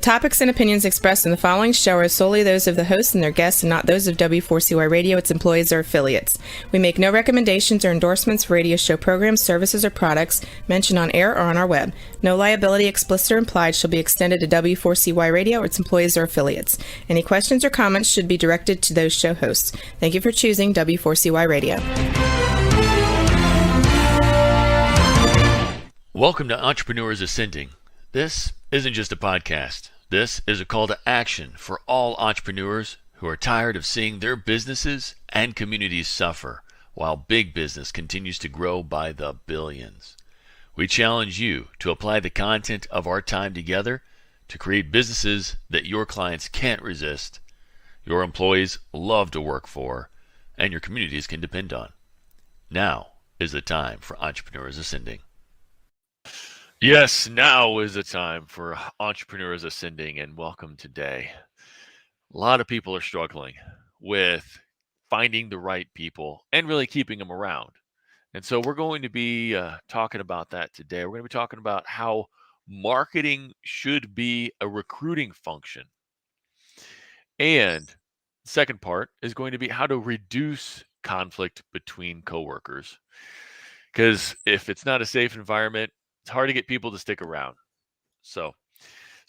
topics and opinions expressed in the following show are solely those of the host and their guests and not those of W4CY Radio, its employees, or affiliates. We make no recommendations or endorsements for radio show programs, services, or products mentioned on air or on our web. No liability, explicit or implied, shall be extended to W4CY Radio or its employees or affiliates. Any questions or comments should be directed to those show hosts. Thank you for choosing W4CY Radio. Welcome to Entrepreneurs Ascending. This isn't just a podcast. This is a call to action for all entrepreneurs who are tired of seeing their businesses and communities suffer while big business continues to grow by the billions. We challenge you to apply the content of our time together to create businesses that your clients can't resist, your employees love to work for, and your communities can depend on. Now is the time for Entrepreneurs Ascending. Yes, now is the time for Entrepreneurs Ascending, and welcome today. A lot of people are struggling with finding the right people and really keeping them around. And so we're going to be talking about that today. We're going to be talking about how marketing should be a recruiting function. And the second part is going to be how to reduce conflict between coworkers. Because if it's not a safe environment, it's hard to get people to stick around. So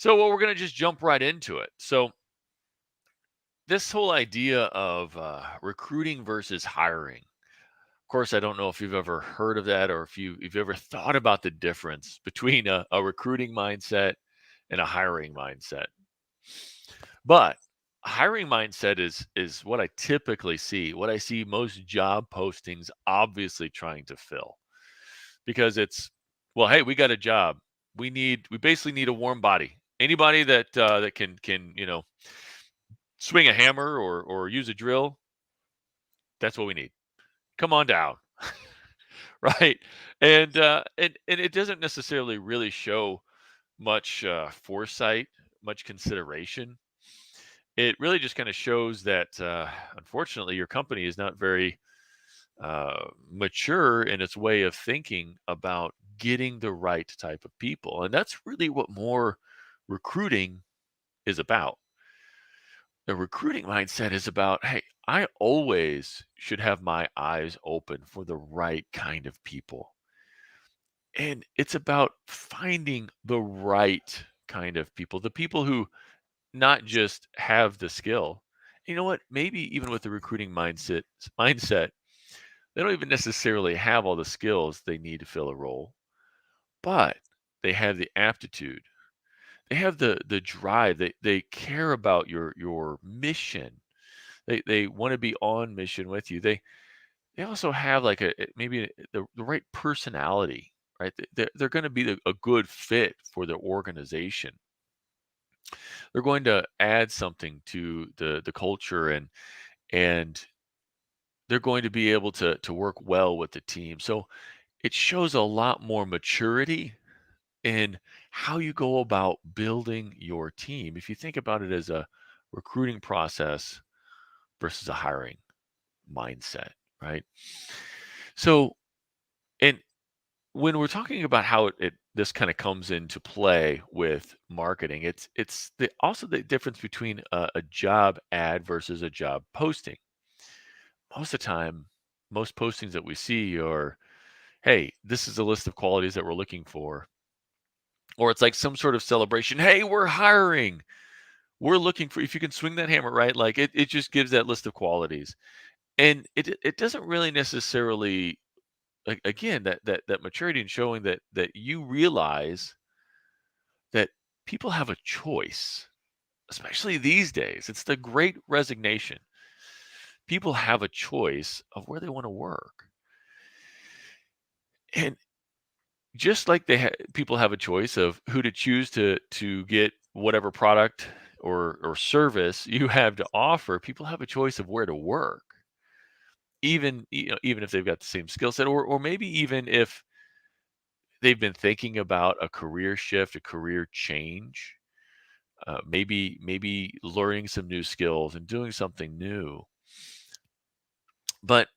we're going to just jump right into it. So this whole idea of recruiting versus hiring. Of course, I don't know if you've ever heard of that or if you've ever thought about the difference between a recruiting mindset and a hiring mindset. But a hiring mindset is what I typically see, what I see most job postings obviously trying to fill. Because it's, well, hey, we got a job. We basically need a warm body. Anybody that can swing a hammer or use a drill. That's what we need. Come on down, right? And it doesn't necessarily really show much foresight, much consideration. It really just kind of shows that unfortunately your company is not very mature in its way of thinking about getting the right type of people. And that's really what more recruiting is about. The recruiting mindset is about, hey, I always should have my eyes open for the right kind of people. And it's about finding the right kind of people, the people who not just have the skill. You know what? Maybe even with the recruiting mindset, they don't even necessarily have all the skills they need to fill a role, but they have the aptitude. They have the drive. They care about your mission. They want to be on mission with you. They also have like maybe the right personality, right? They're going to be a good fit for the organization. They're going to add something to the culture and they're going to be able to work well with the team. So it shows a lot more maturity in how you go about building your team. If you think about it as a recruiting process versus a hiring mindset, right? So, and when we're talking about how this kind of comes into play with marketing, it's also the difference between a job ad versus a job posting. Most of the time, most postings that we see are, hey, this is a list of qualities that we're looking for. Or it's like some sort of celebration. Hey, we're hiring. We're looking for, if you can swing that hammer, right? Like it just gives that list of qualities. And it doesn't really necessarily, again, that maturity in showing that you realize that people have a choice, especially these days. It's the great resignation. People have a choice of where they want to work. And just like people have a choice of who to choose to get whatever product or service you have to offer, people have a choice of where to work. Even if they've got the same skill set, or maybe even if they've been thinking about a career shift, a career change, maybe learning some new skills and doing something new. But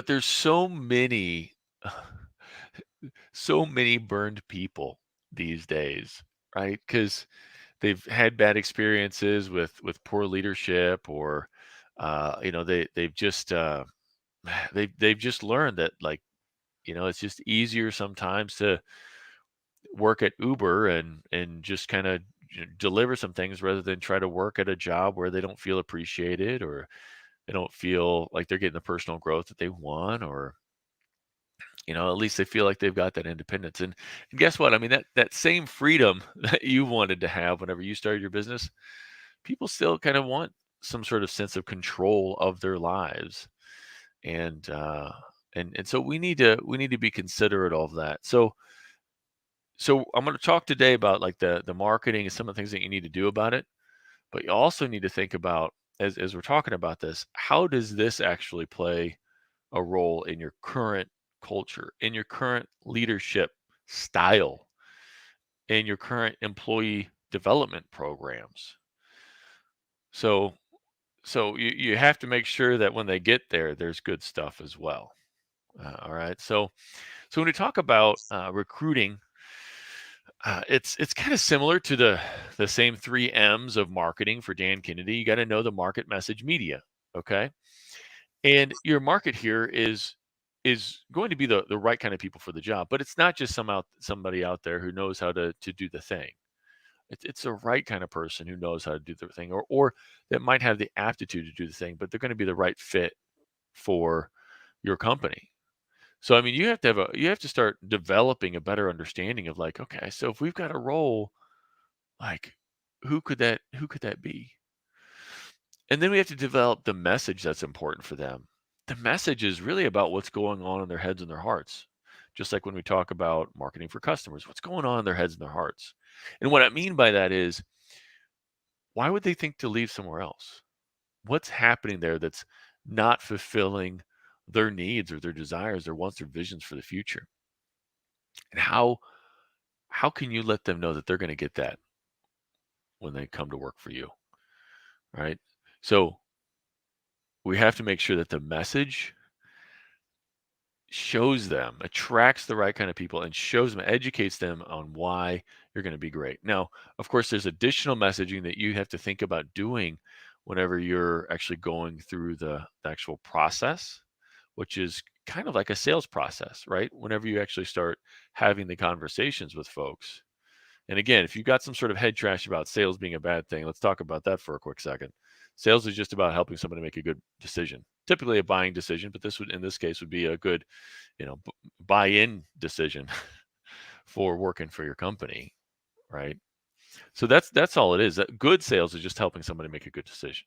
there's so many burned people these days, right? Because they've had bad experiences with poor leadership, or they've just they've just learned that, like, it's just easier sometimes to work at Uber and just kind of deliver some things rather than try to work at a job where they don't feel appreciated, or they don't feel like they're getting the personal growth that they want, or at least they feel like they've got that independence. And guess what? I mean, that same freedom that you wanted to have whenever you started your business, people still kind of want some sort of sense of control of their lives. And so we need to be considerate of that. So I'm going to talk today about, like, the marketing and some of the things that you need to do about it. But you also need to think about, as we're talking about this, how does this actually play a role in your current culture, in your current leadership style, in your current employee development programs. So you have to make sure that when they get there, there's good stuff as well. All right. So when we talk about recruiting, it's kind of similar to the same 3 M's of marketing for Dan Kennedy. You got to know the market, message, media. Okay. And your market here is going to be the right kind of people for the job, but it's not just somebody out there who knows how to do the thing. It's the right kind of person who knows how to do the thing, or that might have the aptitude to do the thing, but they're going to be the right fit for your company. So I mean, you have to start developing a better understanding of, like, okay, so if we've got a role, like, who could that be? And then we have to develop the message that's important for them. The message is really about what's going on in their heads and their hearts. Just like when we talk about marketing for customers, what's going on in their heads and their hearts. And what I mean by that is, why would they think to leave somewhere else? What's happening there that's not fulfilling their needs or their desires, their wants, their visions for the future? And how can you let them know that they're going to get that when they come to work for you, right? So we have to make sure that the message shows them, attracts the right kind of people, and shows them, educates them on why you're going to be great. Now, of course, there's additional messaging that you have to think about doing whenever you're actually going through the actual process, which is kind of like a sales process, right? Whenever you actually start having the conversations with folks. And again, if you've got some sort of head trash about sales being a bad thing, let's talk about that for a quick second. Sales is just about helping somebody make a good decision, typically a buying decision, but in this case, would be a good, buy-in decision for working for your company, right? So that's all it is. That good sales is just helping somebody make a good decision,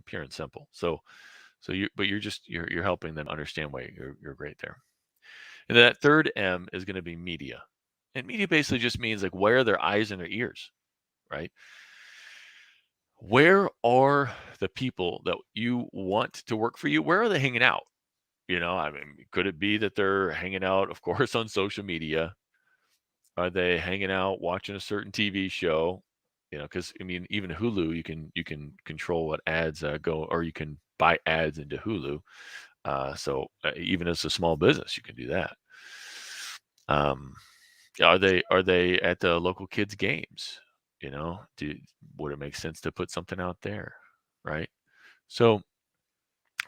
pure and simple. But you're helping them understand why you're great there. And that third M is going to be media. And media basically just means, like, where are their eyes and their ears, right? Where are the people that you want to work for you? Where are they hanging out? I mean, could it be that they're hanging out, of course, on social media? Are they hanging out watching a certain TV show? Because I mean, even Hulu, you can control what ads go, or you can buy ads into Hulu. So even as a small business, you can do that. Um, are they at the local kids games? Would it make sense to put something out there, right? So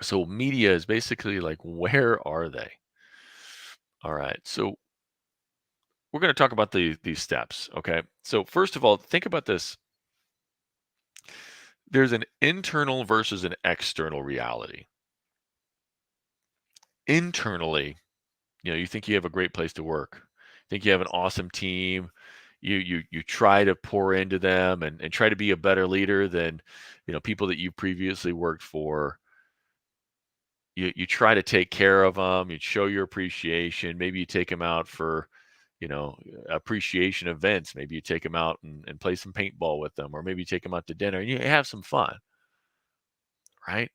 so media is basically like, where are they? All right. So we're going to talk about these steps. Okay. So first of all, think about this. There's an internal versus an external reality. Internally, you think you have a great place to work, think you have an awesome team. You try to pour into them and try to be a better leader than people that you previously worked for. You try to take care of them. You show your appreciation. Maybe you take them out for you know appreciation events. Maybe you take them out and play some paintball with them, or maybe you take them out to dinner and you have some fun, right?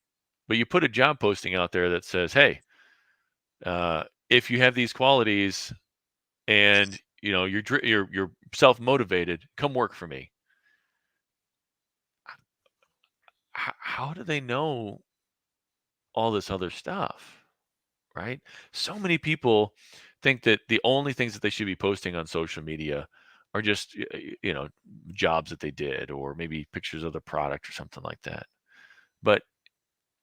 But you put a job posting out there that says, hey, if you have these qualities, and you're self-motivated, come work for me. How do they know all this other stuff, right? So many people think that the only things that they should be posting on social media or just jobs that they did, or maybe pictures of the product or something like that. But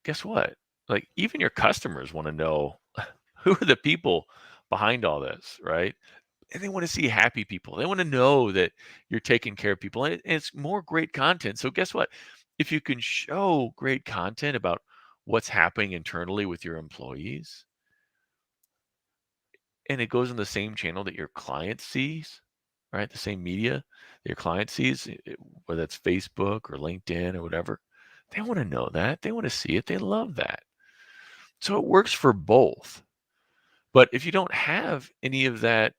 guess what? Like, even your customers want to know who are the people behind all this, right? And they want to see happy people. They want to know that you're taking care of people, and it's more great content. So guess what? If you can show great content about what's happening internally with your employees, and it goes in the same channel that your client sees, right? The same media that your client sees, whether it's Facebook or LinkedIn or whatever, they want to know that. They want to see it. They love that. So it works for both. But if you don't have any of that,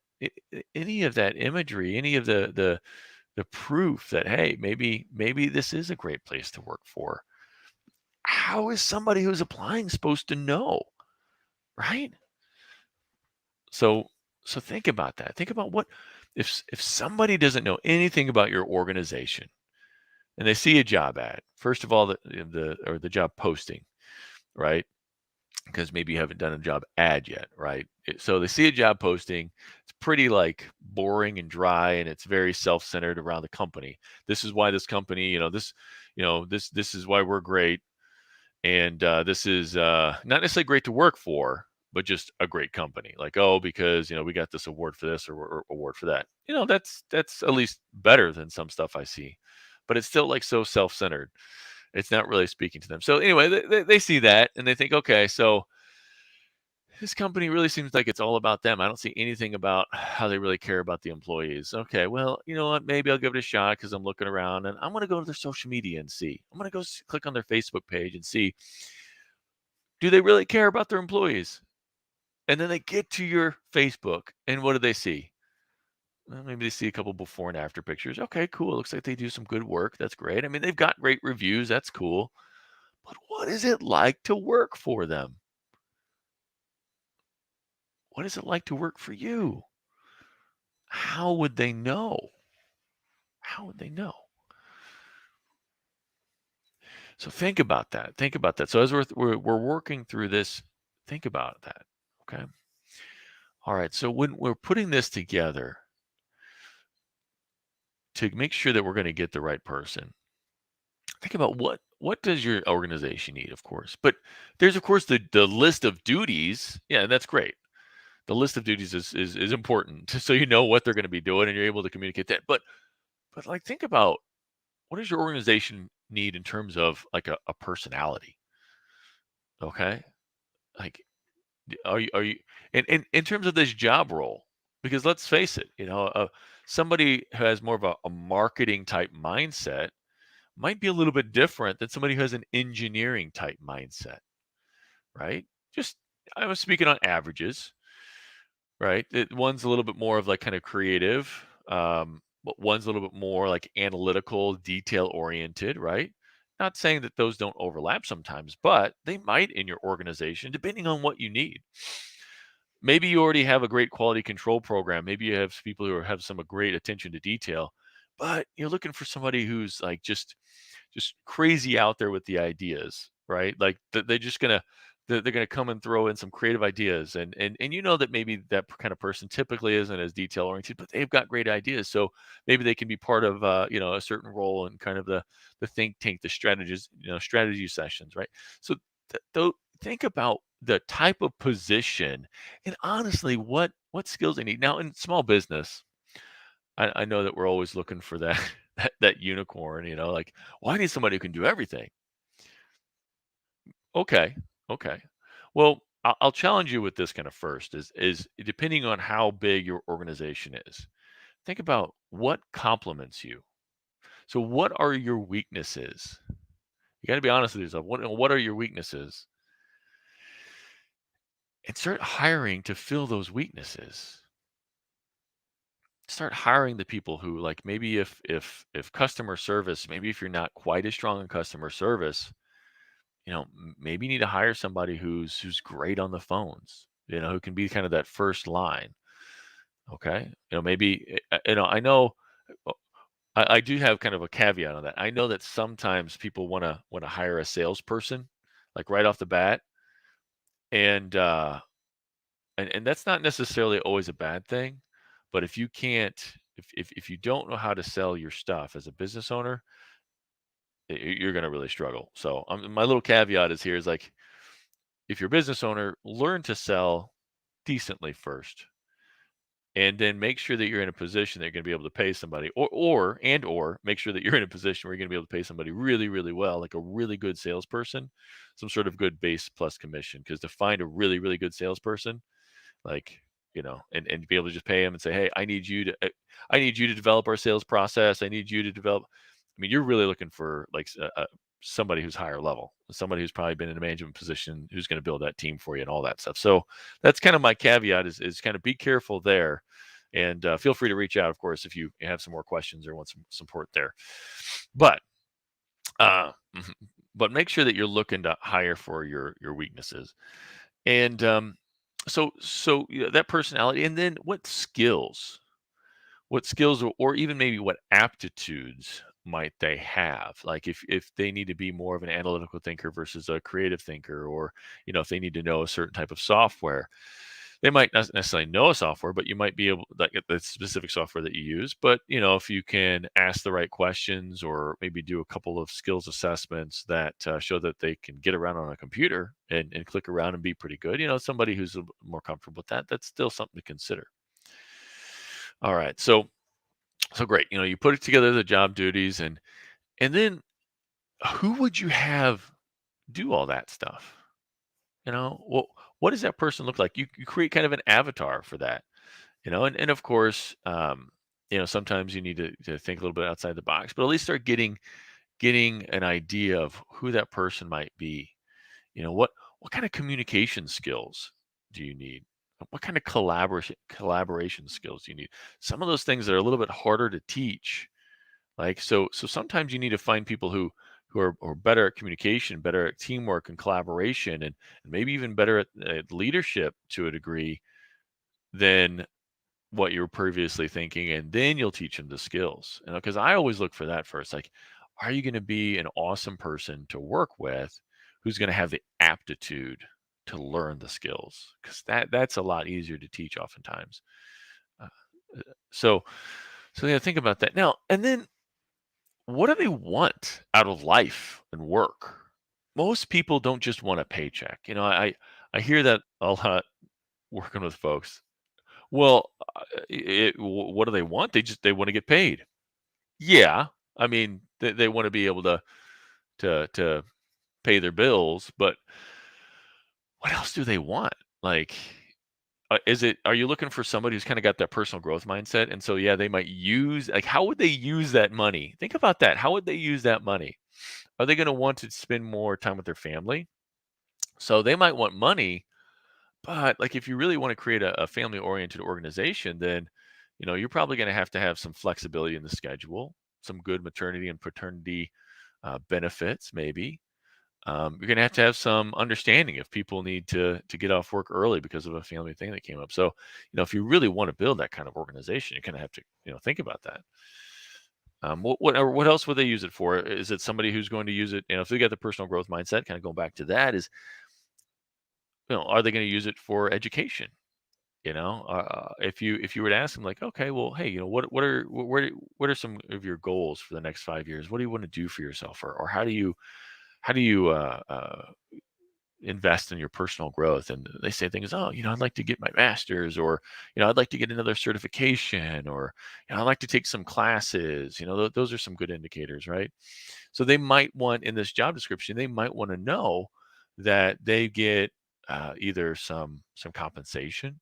any of that imagery, any of the proof that, hey, maybe this is a great place to work for, how is somebody who's applying supposed to know, right? So so think about that. Think about what if somebody doesn't know anything about your organization and they see a job ad. First of all, the job posting, right? Because maybe you haven't done a job ad yet, right? So they see a job posting. It's pretty like boring and dry, and it's very self-centered around the company. This is why this company, this is why we're great, and this is not necessarily great to work for, but just a great company. Like, oh, because we got this award for this or award for that. That's at least better than some stuff I see, but it's still like so self-centered. It's not really speaking to them. So anyway, they see that and they think, okay, so this company really seems like it's all about them. I don't see anything about how they really care about the employees. Okay, well, you know what? Maybe I'll give it a shot because I'm looking around and I'm going to go to their social media and see. I'm going to go click on their Facebook page and see, do they really care about their employees? And then they get to your Facebook and what do they see? Well, maybe they see a couple before and after pictures. Okay, cool. Looks like they do some good work. That's great. I mean, they've got great reviews. That's cool. But what is it like to work for them? What is it like to work for you? How would they know? How would they know? So think about that. Think about that. So as we're working through this, think about that. Okay. All right. So when we're putting this together to make sure that we're going to get the right person, think about what does your organization need, of course. But there's of course the list of duties. Yeah, that's great. The list of duties is important so you know what they're going to be doing and you're able to communicate that. But like think about, what does your organization need in terms of like a personality? Okay. Like, are you and in terms of this job role, because let's face it, somebody who has more of a marketing type mindset might be a little bit different than somebody who has an engineering type mindset, right? Just, I was speaking on averages, right? One's a little bit more of like kind of creative, but one's a little bit more like analytical, detail oriented, right? Not saying that those don't overlap sometimes, but they might in your organization, depending on what you need. Maybe you already have a great quality control program. Maybe you have people who have some great attention to detail, but you're looking for somebody who's like just crazy out there with the ideas, right? Like they're just gonna they're gonna come and throw in some creative ideas, and you know that maybe that kind of person typically isn't as detail oriented, but they've got great ideas. So maybe they can be part of a certain role in kind of the think tank, the strategies, strategy sessions, right? So think about the type of position and honestly what skills they need. Now in small business, I know that we're always looking for that that unicorn, like, well, I need somebody who can do everything. Okay, okay. Well, I'll challenge you with this kind of first is depending on how big your organization is. Think about what complements you. So what are your weaknesses? You got to be honest with yourself. What are your weaknesses? And start hiring to fill those weaknesses. Start hiring the people who, like, maybe if customer service, maybe if you're not quite as strong in customer service, maybe you need to hire somebody who's great on the phones, who can be kind of that first line. Okay. Maybe, I know, uh, I do have kind of a caveat on that. I know that sometimes people want to hire a salesperson, like right off the bat. And, and that's not necessarily always a bad thing. But if you can't If you don't know how to sell your stuff as a business owner, you're going to really struggle. So my little caveat is here is like, if you're a business owner, learn to sell decently first, and then make sure that you're in a position that you're going to be able to pay somebody, or make sure that you're in a position where you're going to be able to pay somebody really, really well, like a really good salesperson, some sort of good base plus commission. Because to find a really, really good salesperson, like, and be able to just pay them and say, hey, I need you to develop our sales process. I need you to develop. I mean, you're really looking for like somebody who's higher level, somebody who's probably been in a management position, who's going to build that team for you and all that stuff. So that's kind of my caveat is kind of be careful there. And feel free to reach out, of course, if you have some more questions or want some support there. But mhm, but make sure that you're looking to hire for your weaknesses. And that personality, and then what skills or even maybe what aptitudes might they have? Like if they need to be more of an analytical thinker versus a creative thinker, or if they need to know a certain type of software, they might not necessarily know a software, but you might be able to get the specific software that you use. But if you can ask the right questions, or maybe do a couple of skills assessments that show that they can get around on a computer and click around and be pretty good, somebody who's a little more comfortable with that, that's still something to consider. All right, so great. You put it together, the job duties, and then who would you have do all that stuff? Well, what does that person look like? You create kind of an avatar for that. And of course, sometimes you need to think a little bit outside the box, but at least start getting an idea of who that person might be. What kind of communication skills do you need? What kind of collaboration skills do you need? Some of those things that are a little bit harder to teach. Like, so sometimes you need to find people who are better at communication, better at teamwork and collaboration, and maybe even better at leadership to a degree than what you were previously thinking, and then you'll teach them the skills. Because I always look for that first. Like, are you going to be an awesome person to work with, who's going to have the aptitude to learn the skills? Because that's a lot easier to teach oftentimes. Uh, so yeah, think about that now. And then, what do they want out of life and work? Most people don't just want a paycheck. I hear that a lot working with folks. Well, what do they want? They want to get paid. Yeah, I mean, they want to be able to pay their bills, but what else do they want? Like, are you looking for somebody who's kind of got that personal growth mindset? And so, yeah, they might use, like, how would they use that money? Think about that. How would they use that money? Are they going to want to spend more time with their family? So they might want money, but like, if you really want to create a family-oriented organization, then you're probably going to have some flexibility in the schedule, some good maternity and paternity benefits, maybe. You're going to have some understanding if people need to get off work early because of a family thing that came up. So, if you really want to build that kind of organization, you kind of have to think about that. What else would they use it for? Is it somebody who's going to use it? If they got the personal growth mindset, kind of going back to that, is are they going to use it for education? If you were to ask them, like, okay, well, hey, what are some of your goals for the next 5 years? What do you want to do for yourself, or how do you invest in your personal growth? And they say things, oh, I'd like to get my master's, or I'd like to get another certification, or I'd like to take some classes. Those are some good indicators, right? So they might want, in this job description, they might want to know that they get either some compensation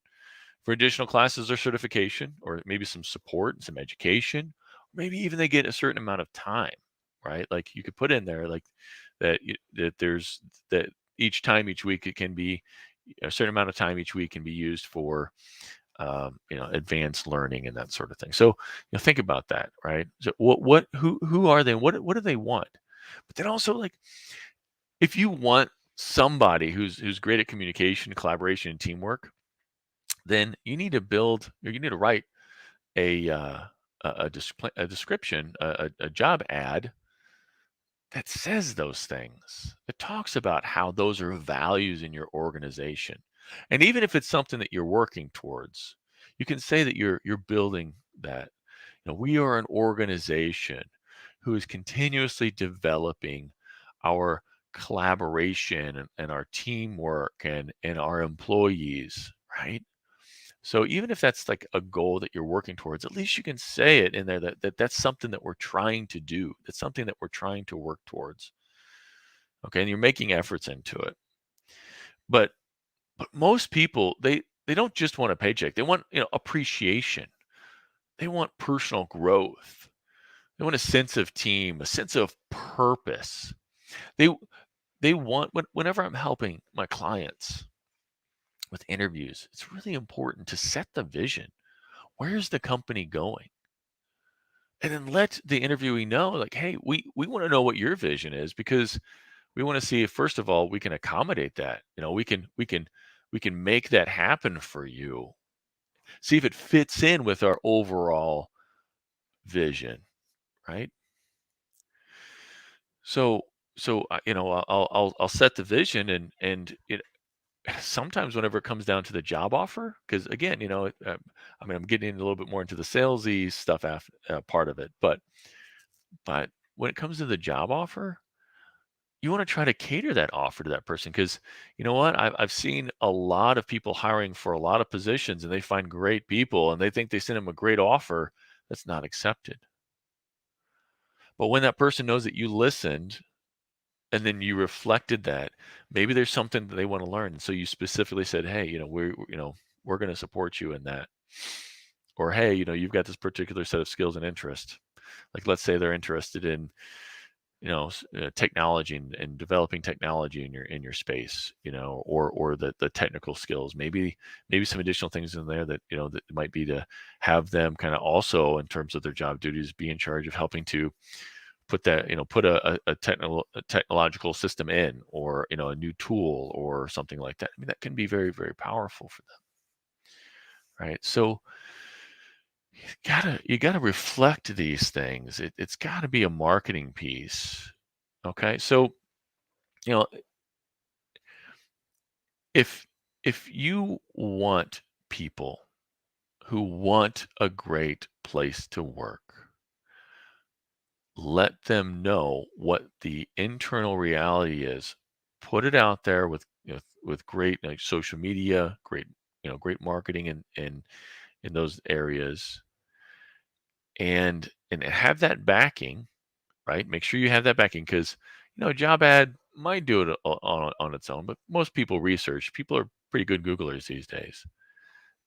for additional classes or certification, or maybe some support and some education. Maybe even they get a certain amount of time, right? Like, you could put in there, like, that each week, it can be a certain amount of time each week can be used for advanced learning and that sort of thing. So think about that, right? So who are they? What do they want? But then also, like, if you want somebody who's great at communication, collaboration, and teamwork, then you need to write a description, a job ad that says those things. It talks about how those are values in your organization. And even if it's something that you're working towards, you can say that you're building that. We are an organization who is continuously developing our collaboration and our teamwork and our employees, right? So even if that's like a goal that you're working towards, at least you can say it in there that that's something that we're trying to do. That's something that we're trying to work towards. Okay, and you're making efforts into it. But most people they don't just want a paycheck. They want, appreciation. They want personal growth. They want a sense of team, a sense of purpose. They they want whenever I'm helping my clients with interviews, it's really important to set the vision. Where's the company going? And then let the interviewee know, like, hey, we want to know what your vision is because we want to see if first of all we can accommodate that. We can make that happen for you. See if it fits in with our overall vision, right? So I'll set the vision and sometimes whenever it comes down to the job offer, because again, I'm getting a little bit more into the salesy stuff part of it, but when it comes to the job offer, you want to try to cater that offer to that person because you know what? I've seen a lot of people hiring for a lot of positions and they find great people and they think they send them a great offer that's not accepted. But when that person knows that you listened and then you reflected that, maybe there's something that they want to learn. So you specifically said, hey, we're going to support you in that. Or hey, you've got this particular set of skills and interests. Like let's say they're interested in technology and developing technology in your space, or the technical skills, maybe some additional things in there that that might be to have them kind of also in terms of their job duties be in charge of helping to put a technological system in, or a new tool or something like that. I mean, that can be very, very powerful for them, right? So you gotta reflect these things. It's got to be a marketing piece. Okay, so you know if you want people who want a great place to work, let them know what the internal reality is. Put it out there with great like social media, great marketing in those areas, and have that backing, right? Make sure you have that backing because a job ad might do it on its own, but most people research. People are pretty good Googlers these days.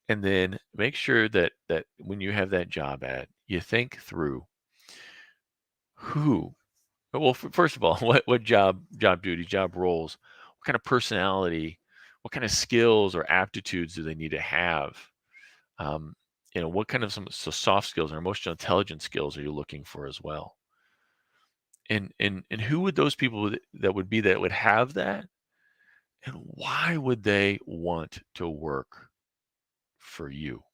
And then make sure that when you have that job ad, you think through who. Well, first of all, what job duties, job roles, what kind of personality, what kind of skills or aptitudes do they need to have? Um, what kind of so soft skills or emotional intelligence skills are you looking for as well? And who would those people that would have that, and why would they want to work for you?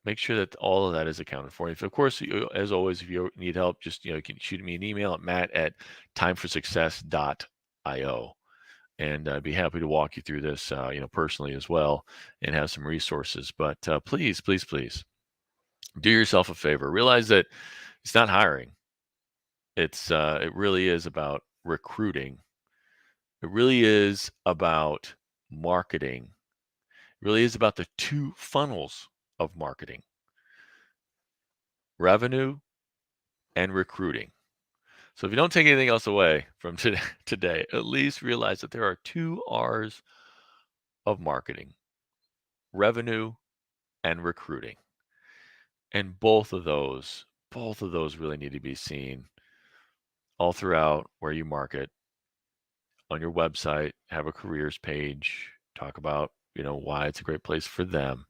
Make sure that all of that is accounted for. If, of course, as always, if you need help, just you can shoot me an email at matt@timeforsuccess.io, and I'd be happy to walk you through this, personally as well, and have some resources. But please, please, please, do yourself a favor. Realize that it's not hiring. It really is about recruiting. It really is about marketing. It really is about the two funnels of marketing: revenue and recruiting. So if you don't take anything else away from today, at least realize that there are two R's of marketing: revenue and recruiting. And both of those really need to be seen all throughout where you market. On your website, have a careers page, talk about, why it's a great place for them.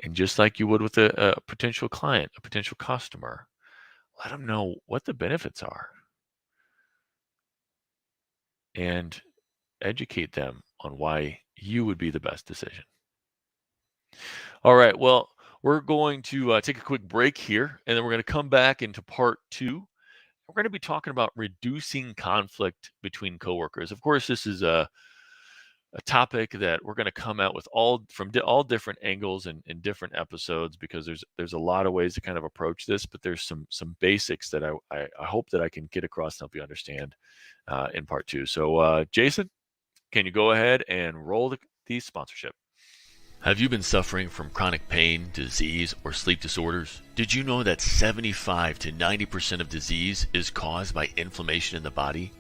And just like you would with a potential client, a potential customer, let them know what the benefits are and educate them on why you would be the best decision. All right. Well, we're going to take a quick break here, and then we're going to come back into part two. We're going to be talking about reducing conflict between coworkers. Of course, this is a topic that we're going to come out with all different angles and different episodes, because there's a lot of ways to kind of approach this, but there's some basics that I hope that I can get across and help you understand in part 2. So Jason, can you go ahead and roll the sponsorship? Have you been suffering from chronic pain, disease, or sleep disorders? Did you know that 75 to 90% of disease is caused by inflammation in the body?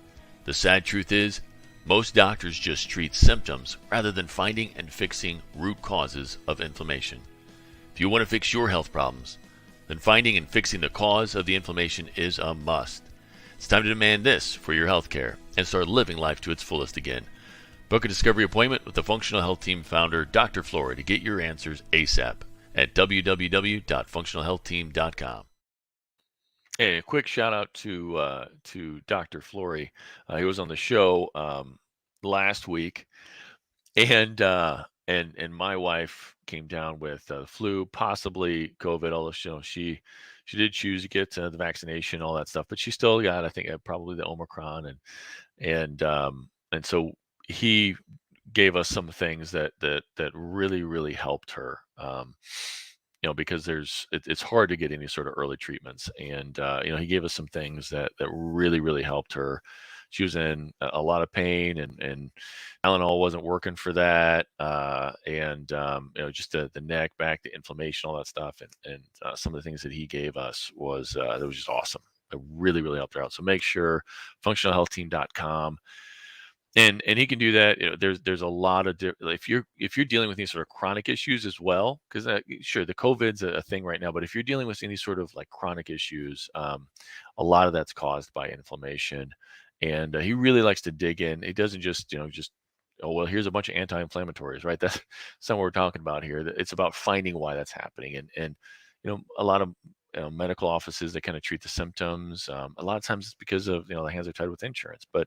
The sad truth is, most doctors just treat symptoms rather than finding and fixing root causes of inflammation. If you want to fix your health problems, then finding and fixing the cause of the inflammation is a must. It's time to demand this for your health care and start living life to its fullest again. Book a discovery appointment with the Functional Health Team founder, Dr. Flory, to get your answers ASAP at www.functionalhealthteam.com. And a quick shout out to Dr. Flory. He was on the show last week, and my wife came down with flu, possibly COVID. Although she did choose to get the vaccination, all that stuff, but she still got, I think, probably the Omicron, and so he gave us some things that really helped her. Because it's hard to get any sort of early treatments, and he gave us some things that really helped her. She was in a lot of pain, and Tylenol wasn't working for that, and just the neck, back, the inflammation, all that stuff, and some of the things that he gave us was that was just awesome. It really helped her out. So make sure functionalhealthteam.com. And he can do that. There's a lot of if you're dealing with these sort of chronic issues as well, because sure, the COVID's a thing right now, but if you're dealing with any sort of like chronic issues, a lot of that's caused by inflammation, and he really likes to dig in. He doesn't just oh well, here's a bunch of anti-inflammatories, right? That's something we're talking about here. It's about finding why that's happening, and a lot of medical offices that kind of treat the symptoms. A lot of times it's because of the hands are tied with insurance, but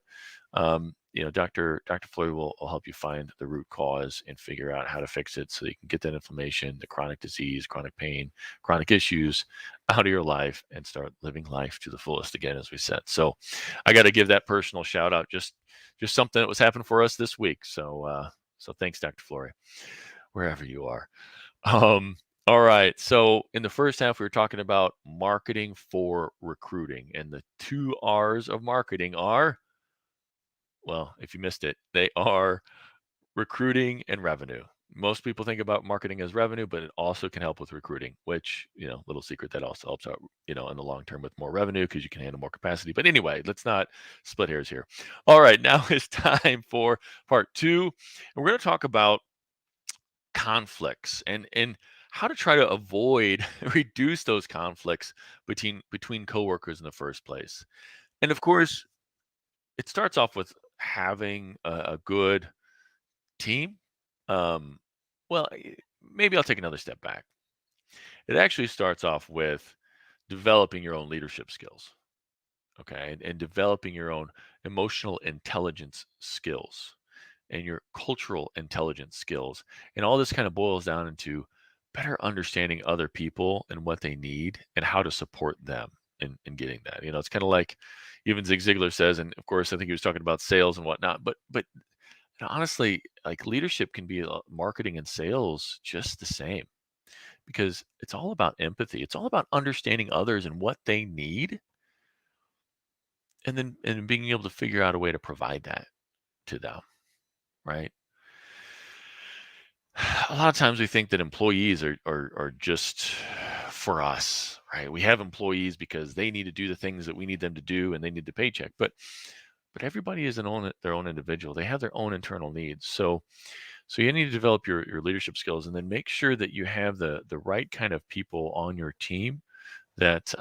Dr. Flory will help you find the root cause and figure out how to fix it, so you can get that inflammation, the chronic disease, chronic pain, chronic issues out of your life and start living life to the fullest again, as we said. So I got to give that personal shout out, just something that was happening for us this week. So thanks, Dr. Flory, wherever you are. All right. So in the first half, we were talking about marketing for recruiting, and the 2 R's of marketing are, well, if you missed it, they are recruiting and revenue. Most people think about marketing as revenue, but it also can help with recruiting, which, little secret, that also helps out, in the long term with more revenue, because you can handle more capacity. But anyway, let's not split hairs here. All right. Now it's time for part 2. And we're going to talk about conflicts and how to try to avoid reduce those conflicts between coworkers in the first place. And of course, it starts off with having a good team. Well, maybe I'll take another step back. It actually starts off with developing your own leadership skills, okay, and developing your own emotional intelligence skills and your cultural intelligence skills. And all this kind of boils down into better understanding other people and what they need and how to support them in getting that. It's kind of like even Zig Ziglar says, and of course, I think he was talking about sales and whatnot, but honestly, like, leadership can be marketing and sales just the same, because it's all about empathy. It's all about understanding others and what they need, and then being able to figure out a way to provide that to them, right? A lot of times we think that employees are just for us, right? We have employees because they need to do the things that we need them to do, and they need the paycheck. But everybody is their own individual. They have their own internal needs. So you need to develop your leadership skills, and then make sure that you have the right kind of people on your team that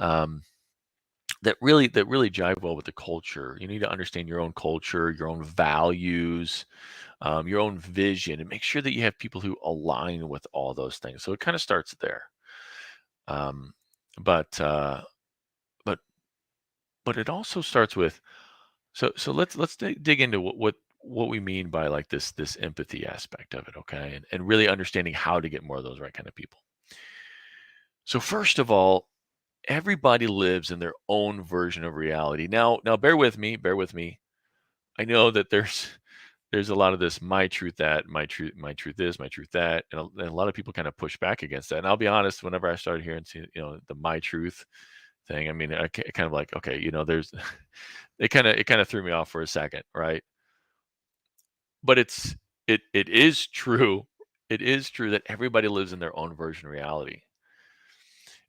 really jive well with the culture. You need to understand your own culture, your own values, your own vision, and make sure that you have people who align with all those things. So it kind of starts there. Um, but it also starts with, so let's dig into what we mean by like this empathy aspect of it, okay, and really understanding how to get more of those right kind of people. So first of all, everybody lives in their own version of reality. Now bear with me. I know that there's there's a lot of this my truth that, my truth this, my truth that, and a lot of people kind of push back against that. And I'll be honest, whenever I started hearing, the my truth thing, I mean, kind of like, okay, there's it kind of threw me off for a second, right? But it is true. It is true that everybody lives in their own version of reality.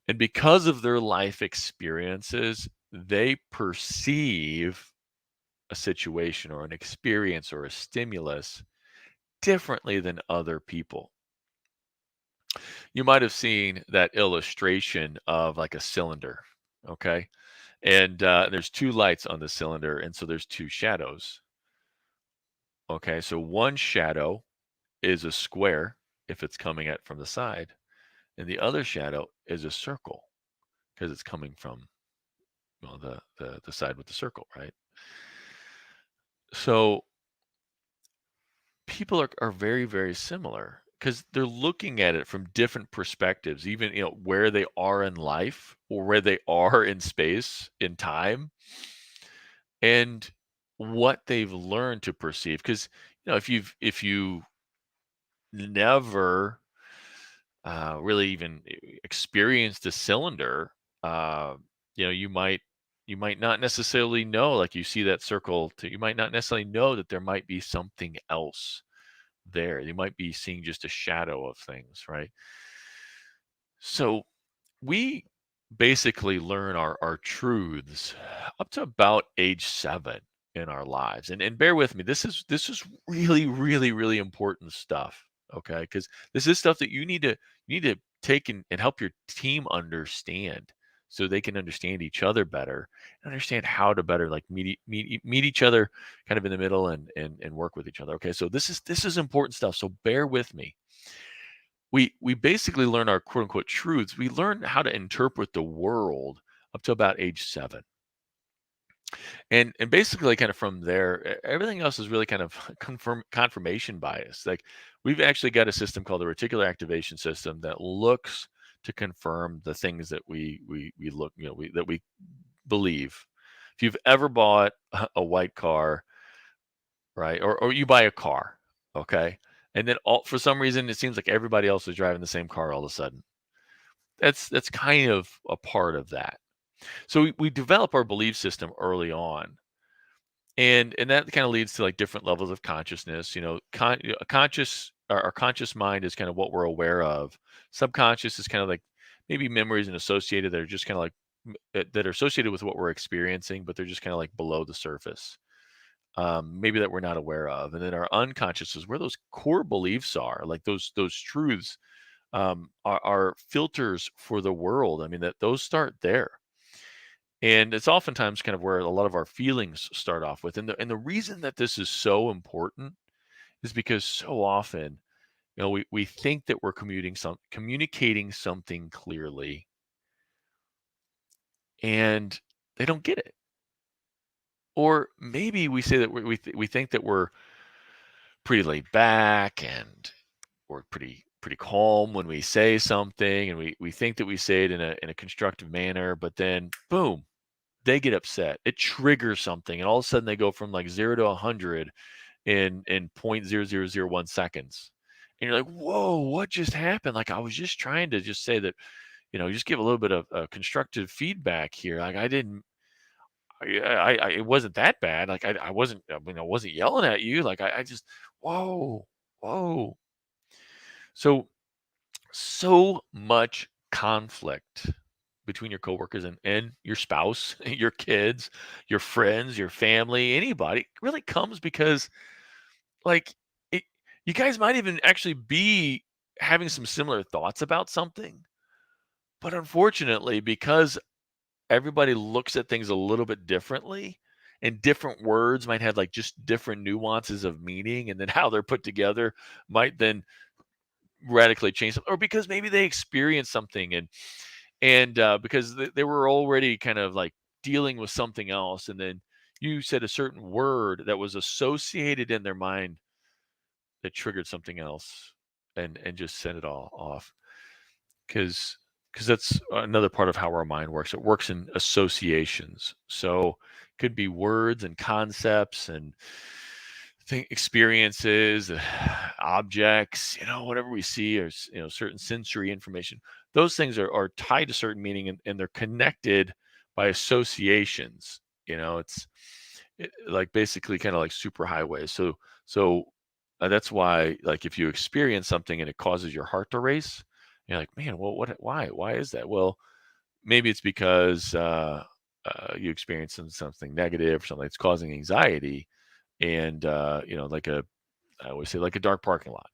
And because of their life experiences, they perceive a situation or an experience or a stimulus differently than other people. You might have seen that illustration of like a cylinder, okay? And there's two lights on the cylinder, and so there's two shadows. Okay, so one shadow is a square if it's coming at from the side, and the other shadow is a circle because it's coming from, well, the side with the circle, right? So people are very, very similar because they're looking at it from different perspectives, even, where they are in life or where they are in space, in time, and what they've learned to perceive. Because, if you never really even experienced a cylinder, uh, you might not necessarily know, like you see that circle, you might not necessarily know that there might be something else there. You might be seeing just a shadow of things, right? So we basically learn our truths up to about age 7 in our lives. And bear with me, this is really, really, really important stuff. Okay. Because this is stuff that you need to take and help your team understand so they can understand each other better and understand how to better like meet each other kind of in the middle and work with each other. Okay. So this is important stuff. So bear with me. We basically learn our quote unquote truths. We learn how to interpret the world up to about age 7. And basically kind of from there, everything else is really kind of confirmation bias. Like we've actually got a system called the reticular activation system that looks to confirm the things that we look, that we believe. If you've ever bought a white car, right? Or you buy a car, okay? And then for some reason it seems like everybody else is driving the same car all of a sudden. That's kind of a part of that. So we develop our belief system early on. And that kind of leads to like different levels of consciousness. A conscious our conscious mind is kind of what we're aware of. Subconscious is kind of like maybe memories and associated that are just kind of like that are associated with what we're experiencing, but they're just kind of like below the surface. Maybe that we're not aware of. And then our unconscious is where those core beliefs are, like those truths, are filters for the world. I mean, that those start there. And it's oftentimes kind of where a lot of our feelings start off with. And the reason that this is so important is because so often, we think that we're communicating something clearly, and they don't get it. Or maybe we say that we think that we're pretty laid back and we're pretty calm when we say something, and we think that we say it in a constructive manner, but then boom, they get upset. It triggers something, and all of a sudden they go from like 0 to 100 in 0.0001 seconds. And you're like, whoa, what just happened? Like I was just trying to just say that, just give a little bit of constructive feedback here. Like I didn't, it wasn't that bad. Like I wasn't, I wasn't yelling at you. Like I just, whoa, whoa. So much conflict between your coworkers and your spouse, your kids, your friends, your family, anybody really comes because like it, you guys might even actually be having some similar thoughts about something, but unfortunately, because everybody looks at things a little bit differently, and different words might have like just different nuances of meaning, and then how they're put together might then radically change them, or because maybe they experienced something and because they were already kind of like dealing with something else, and then you said a certain word that was associated in their mind that triggered something else and just sent it all off. Because that's another part of how our mind works. It works in associations. So it could be words and concepts and experiences, objects, whatever we see, or certain sensory information. Those things are tied to certain meaning, and they're connected by associations. It's like basically kind of like superhighways. So that's why, like, if you experience something and it causes your heart to race, you're like, man, well, why is that? Well, maybe it's because you experience something negative or something that's causing anxiety, and I always say, like a dark parking lot.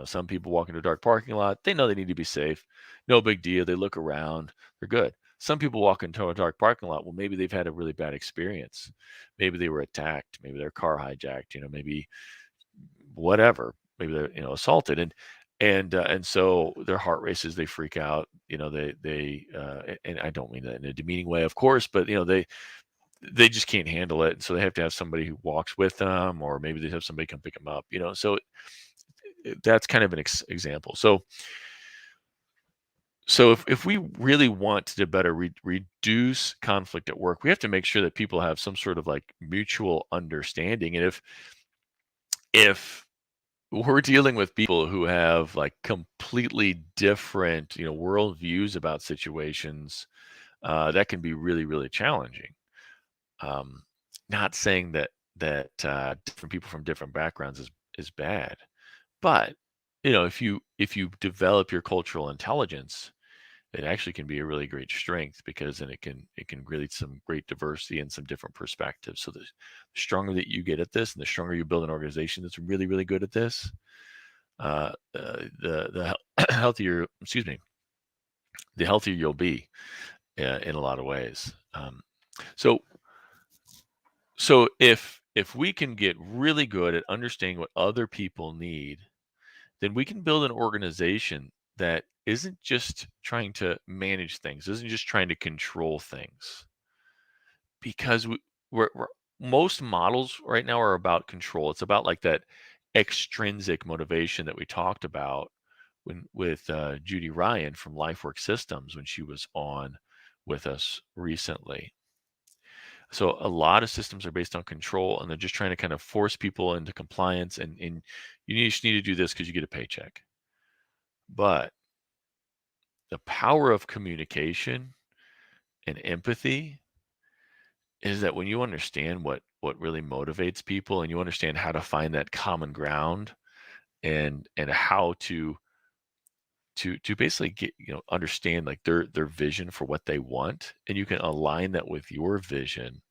Some people walk into a dark parking lot, they know they need to be safe, no big deal. They look around, they're good. Some people walk into a dark parking lot, well, maybe they've had a really bad experience. Maybe they were attacked, maybe their car hijacked, maybe whatever, maybe they're assaulted, and so their heart races, they freak out, and I don't mean that in a demeaning way, of course, but they just can't handle it. So they have to have somebody who walks with them, or maybe they have somebody come pick them up. So that's kind of an example. So if we really want to better reduce conflict at work, we have to make sure that people have some sort of like mutual understanding. And if we're dealing with people who have like completely different, worldviews about situations, that can be really, really challenging. Um, Not saying that different people from different backgrounds is bad, but if you develop your cultural intelligence, it actually can be a really great strength, because then it can really some great diversity and some different perspectives. So the stronger that you get at this, and the stronger you build an organization that's really, really good at this, the healthier, excuse me, the healthier you'll be, in a lot of ways. So so if we can get really good at understanding what other people need, then we can build an organization that isn't just trying to manage things, isn't just trying to control things. Because we're most models right now are about control. It's about like that extrinsic motivation that we talked about with Judy Ryan from LifeWork Systems when she was on with us recently. So a lot of systems are based on control, and they're just trying to kind of force people into compliance, and just need to do this because you get a paycheck. But the power of communication and empathy is that when you understand what really motivates people, and you understand how to find that common ground, and how to basically get, understand like their vision for what they want, and you can align that with your vision,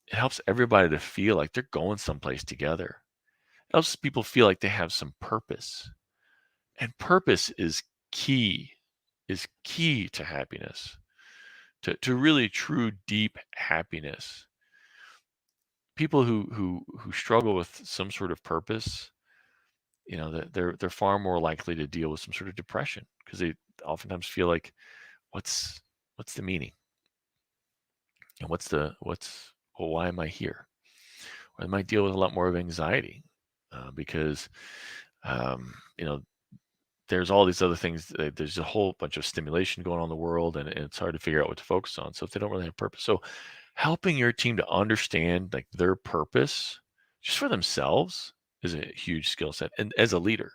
it helps everybody to feel like they're going someplace together. It helps people feel like they have some purpose. And purpose is key to happiness, to really true deep happiness. People who struggle with some sort of purpose, they're far more likely to deal with some sort of depression, because they oftentimes feel like, what's the meaning, and well, why am I here? Or they might deal with a lot more of anxiety, because um, you know there's all these other things. There's a whole bunch of stimulation going on in the world, and it's hard to figure out what to focus on. So if they don't really have purpose, so helping your team to understand like their purpose just for themselves is a huge skill set, and as a leader,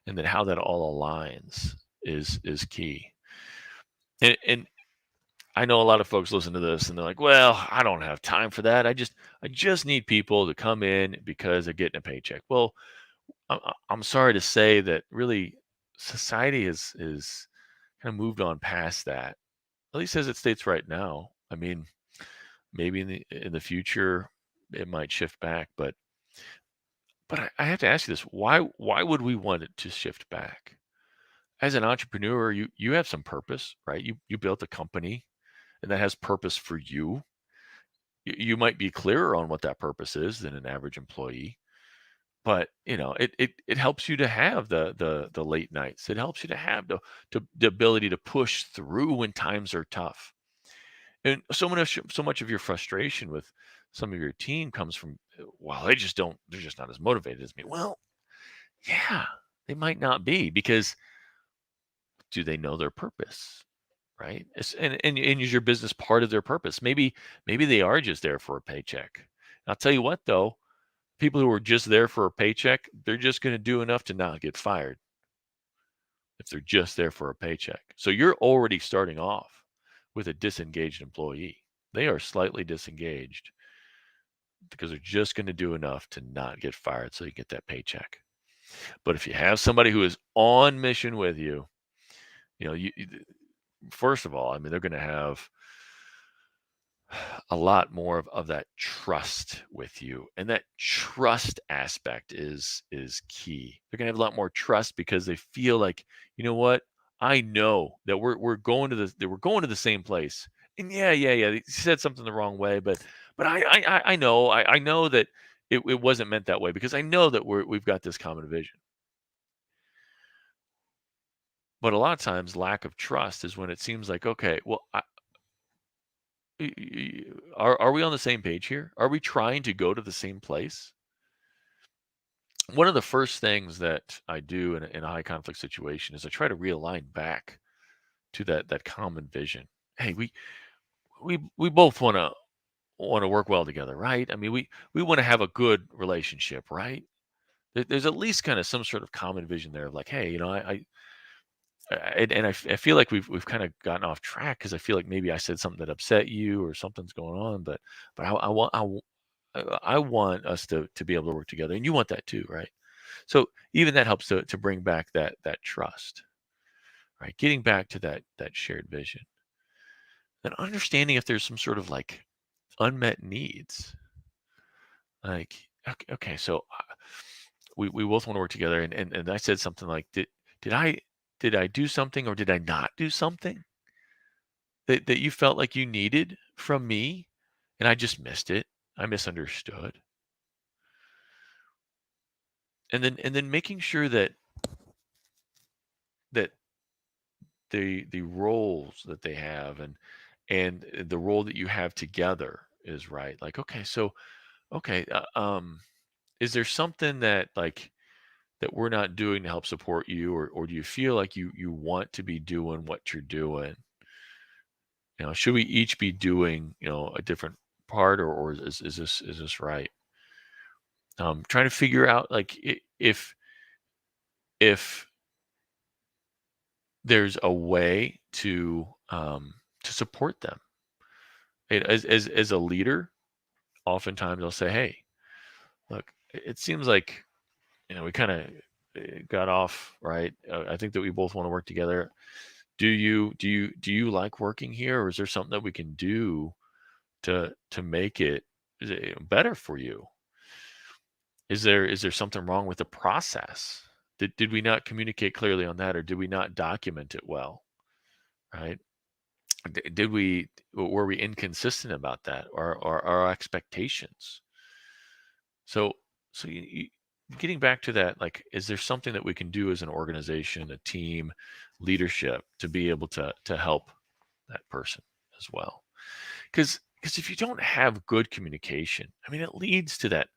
and then how that all aligns is key. And I know a lot of folks listen to this and they're like, well, I don't have time for that. I just need people to come in because they're getting a paycheck. Well, I'm sorry to say that really society is kind of moved on past that, at least as it states right now. I mean, maybe in the future it might shift back, but I have to ask you this: why would we want it to shift back? As an entrepreneur, you have some purpose, right? You built a company, and that has purpose for you. You might be clearer on what that purpose is than an average employee, but it helps you to have the late nights. It helps you to have the ability to push through when times are tough. And so much of your frustration with some of your team comes from, well, they're just not as motivated as me. Well, yeah, they might not be, because do they know their purpose? Right? And is your business part of their purpose? Maybe they are just there for a paycheck. I'll tell you what, though, people who are just there for a paycheck, they're just going to do enough to not get fired if they're just there for a paycheck. So you're already starting off with a disengaged employee. They are slightly disengaged because they're just going to do enough to not get fired so you get that paycheck. But if you have somebody who is on mission with you, first of all, I mean, they're going to have a lot more of that trust with you, and that trust aspect is key. They're gonna have a lot more trust because they feel like, you know what, I know that we're going to the same place. And yeah, he said something the wrong way, but I know, I know that it wasn't meant that way, because I know that we've got this common vision. But a lot of times lack of trust is when it seems like, okay, well, are we on the same page here? Are we trying to go to the same place? One of the first things that I do in a high conflict situation is I try to realign back to that common vision. Hey, we both want to work well together, right? I mean, we want to have a good relationship, right? There's at least kind of some sort of common vision there of like, hey, I feel like we've kind of gotten off track because I feel like maybe I said something that upset you or something's going on, but I want us to be able to work together, and you want that too, right? So even that helps to bring back that trust, right? Getting back to that shared vision, and understanding if there's some sort of like unmet needs. Like, okay, so we both want to work together, and I said something like, did I did I do something or did I not do something that you felt like you needed from me, and I just missed it. I misunderstood. And then making sure that the roles that they have and the role that you have together is right. Like, okay, so okay, is there something that like that we're not doing to help support you, or do you feel like you want to be doing what you're doing? Should we each be doing a different part, or is this right? Trying to figure out like if there's a way to support them. As a leader, oftentimes I'll say, "Hey, look, it seems like we kind of got off right. I think that we both want to work together. Do you like working here, or is there something that we can do to make it better for you? Is there something wrong with the process? Did we not communicate clearly on that, or did we not document it well? Right? Did we were we inconsistent about that, or our expectations? So so getting back to that, like, is there something that we can do as an organization, a team, leadership, to be able to help that person as well? Because if you don't have good communication, I mean, it leads to that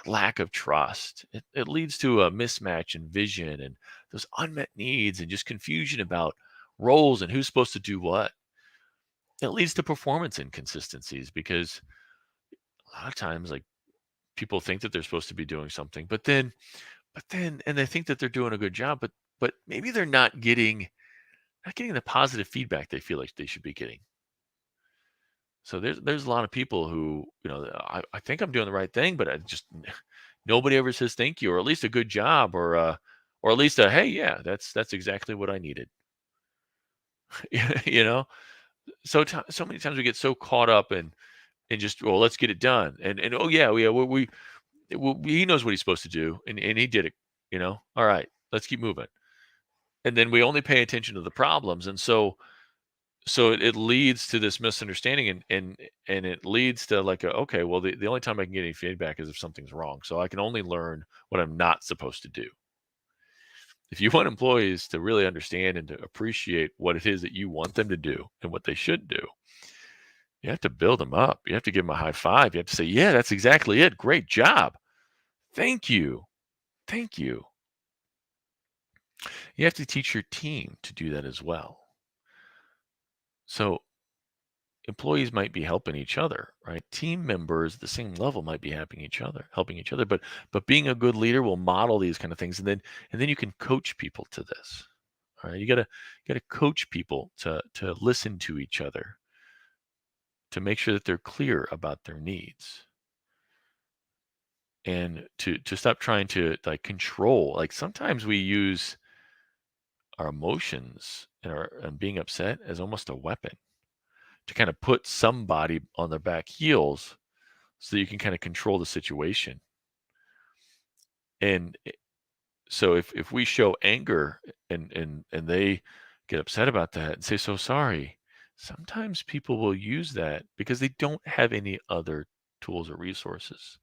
lack of trust. It leads to a mismatch in vision and those unmet needs and just confusion about roles and who's supposed to do what. It leads to performance inconsistencies because a lot of times, like, people think that they're supposed to be doing something, but then and they think that they're doing a good job, but maybe they're not getting the positive feedback they feel like they should be getting. So there's a lot of people who, I think I'm doing the right thing, but I just nobody ever says thank you, or at least a good job, or at least a hey, yeah, that's exactly what I needed. you know. So many times we get so caught up in just, well, let's get it done, and oh yeah, he knows what he's supposed to do, and he did it. All right, let's keep moving, and then we only pay attention to the problems, and so it leads to this misunderstanding, and it leads to like, okay, well, the only time I can get any feedback is if something's wrong, so I can only learn what I'm not supposed to do. If you want employees to really understand and to appreciate what it is that you want them to do and what they should do, you have to build them up. You have to give them a high five. You have to say, yeah, that's exactly it. Great job. Thank you. Thank you. You have to teach your team to do that as well. So employees might be helping each other, right? Team members at the same level might be helping each other, but being a good leader will model these kind of things, and then you can coach people to this. All right, you gotta coach people to listen to each other, to make sure that they're clear about their needs, and to stop trying to like control. Like sometimes we use our emotions and being upset as almost a weapon to kind of put somebody on their back heels so that you can kind of control the situation. And so if we show anger and they get upset about that and say so sorry, sometimes people will use that because they don't have any other tools or resources.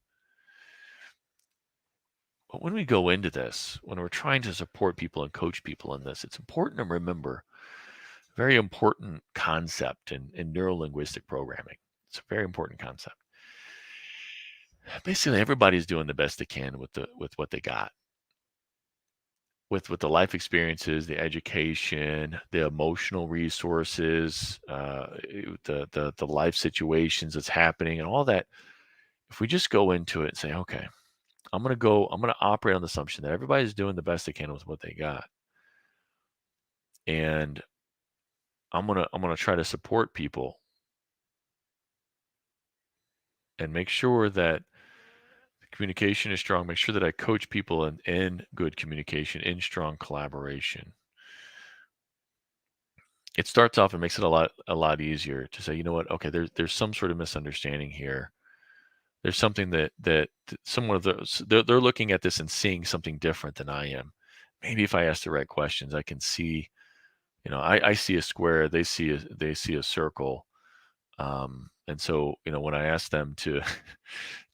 But when we go into this, when we're trying to support people and coach people in this, it's important to remember a very important concept in neuro-linguistic programming. It's a very important concept. Basically, everybody's doing the best they can with what they got, with the life experiences, the education, the emotional resources, the life situations that's happening, and all that. If we just go into it and say, okay, I'm gonna operate on the assumption that everybody's doing the best they can with what they got, and I'm gonna try to support people and make sure that the communication is strong. Make sure that I coach people in good communication, in strong collaboration. It starts off and makes it a lot easier to say, you know what, okay, there's some sort of misunderstanding here. There's something that someone of those they're looking at this and seeing something different than I am. Maybe if I ask the right questions, I can see, I see a square, they see a circle. And so, when I ask them to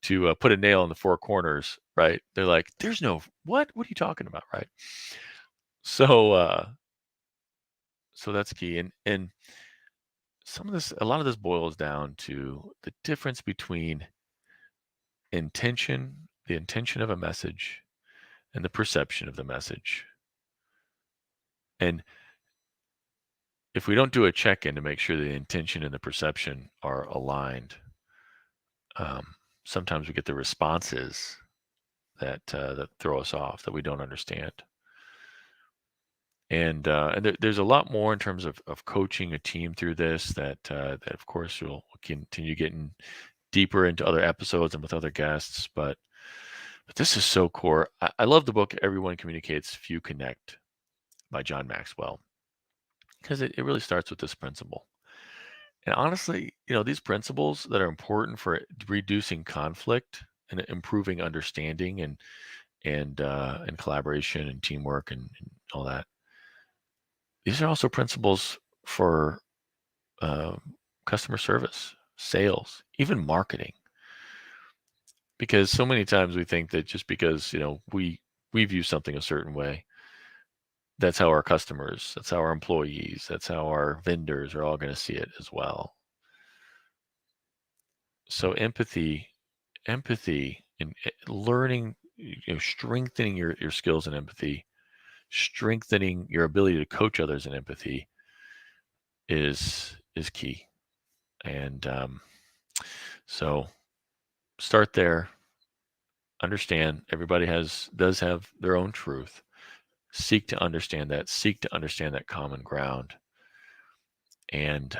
to put a nail in the four corners, right? They're like, "There's no what? What are you talking about?" Right? So, so that's key. And a lot of this boils down to the difference between the intention of a message, and the perception of the message. And if we don't do a check-in to make sure the intention and the perception are aligned, sometimes we get the responses that throw us off, that we don't understand. And there's a lot more in terms of coaching a team through this that of course we'll continue getting deeper into other episodes and with other guests. But this is so core. I love the book Everyone Communicates, Few Connect by John Maxwell, because it really starts with this principle. And honestly, these principles that are important for reducing conflict and improving understanding and collaboration and teamwork and all that. These are also principles for uh, customer service, sales, even marketing. Because so many times we think that just because we view something a certain way, that's how our customers, that's how our employees, that's how our vendors are all going to see it as well. So empathy, and learning, strengthening your skills in empathy, strengthening your ability to coach others in empathy is key. And so start there. Understand everybody does have their own truth. Seek to understand that. Seek to understand that common ground, and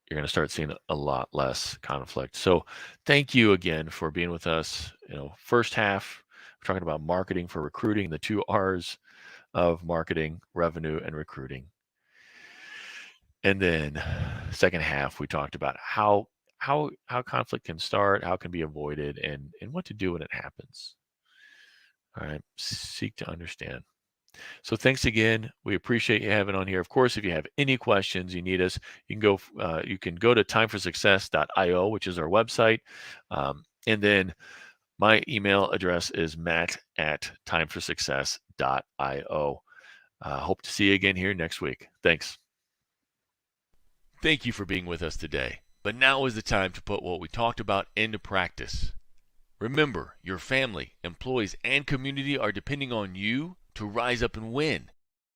you're going to start seeing a lot less conflict. So thank you again for being with us. First half, we're talking about marketing for recruiting, the two R's of marketing: revenue and recruiting. And then second half, we talked about how conflict can start, how it can be avoided, and what to do when it happens. All right. Seek to understand. So thanks again. We appreciate you having on here. Of course, if you have any questions, you need us, you can go to timeforsuccess.io, which is our website. And then my email address is matt@timeforsuccess.io. Hope to see you again here next week. Thanks. Thank you for being with us today. But now is the time to put what we talked about into practice. Remember, your family, employees, and community are depending on you to rise up and win.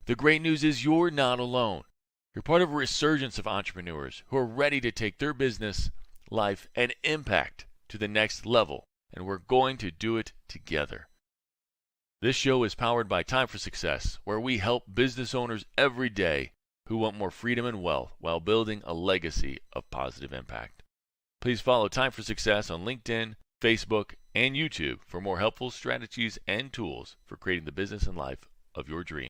The great news is you're not alone. You're part of a resurgence of entrepreneurs who are ready to take their business, life, and impact to the next level, and we're going to do it together. This show is powered by Time for Success, where we help business owners every day who want more freedom and wealth while building a legacy of positive impact. Please follow Time for Success on LinkedIn, Facebook, and YouTube for more helpful strategies and tools for creating the business and life of your dreams.